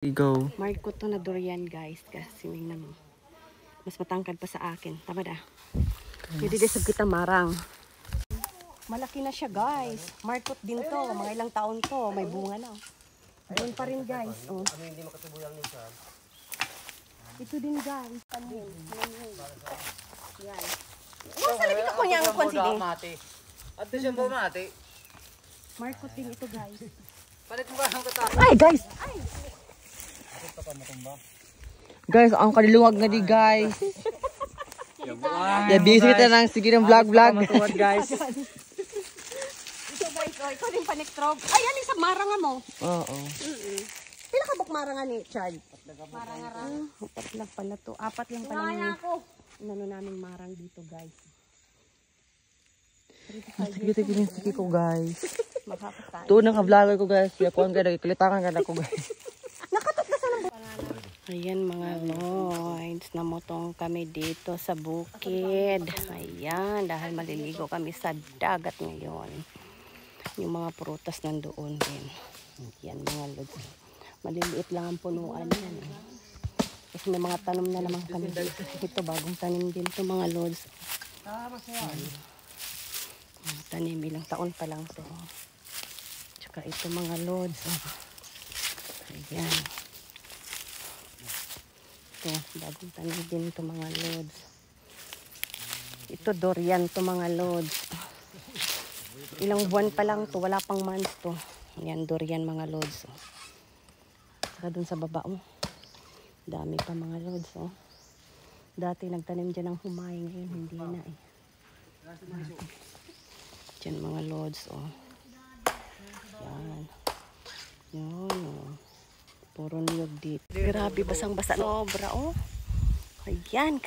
Go. Mark ko to na durian guys. Kasi tingnan mo. Mas matangkad pa sa akin. Tama da. Hindi desab kita marang. Malaki na siya guys. Markot din to. Mga ilang taon to. May bunga na. Doon pa rin guys. Oh. Ano hindi makatubuyang nito? Ito din guys. Tanim. Yan. Masa labing ako niya ang konsili. At siya po mati. Markot din ito guys. Palit mo ba ang katapos? Ay guys! Guys, ang kaliluwag na di guys. Busy na lang. Sige ng vlog. Guys. Ito guys, oh, ito din paniktrog. Ay, alin sa maranga mo? Oo. Pila ka bak maranga ni Chad? Maranga. Apat lang pala to. Apat lang pala ni. Inano namin marang dito guys. Sige ko guys. Makakatayin. Tuon ang ka-vlogger ko guys. Kaya kuhan ka nagkilitangan ka na ko guys. Nakatot na sa lang. Ayan mga lods. Namotong kami dito sa bukid. Ayan. Dahil maliligo kami sa dagat ngayon. Yung mga prutas nandoon din. Ayan mga lods. Maliliit lang ang punuan yan. Kasi may mga tanom na naman kami dito. Ito bagong tanim din ito mga lods. Tanim ilang taon pa lang to. Tsaka ito mga lods. Ayan. Ito, bagong tanim din ito mga lods. Ito durian to mga lods. Ilang buwan pa lang to, wala pang months to. Ayan, durian mga lods. Saka dun sa baba mo. Dami pa mga lods. Dati nagtanim dyan ng humay, ngayon hindi na eh. Diyan mga lods, Yan. Yan, Puro niyog dito. Grabe, basang-basa. Sobra, Ayan,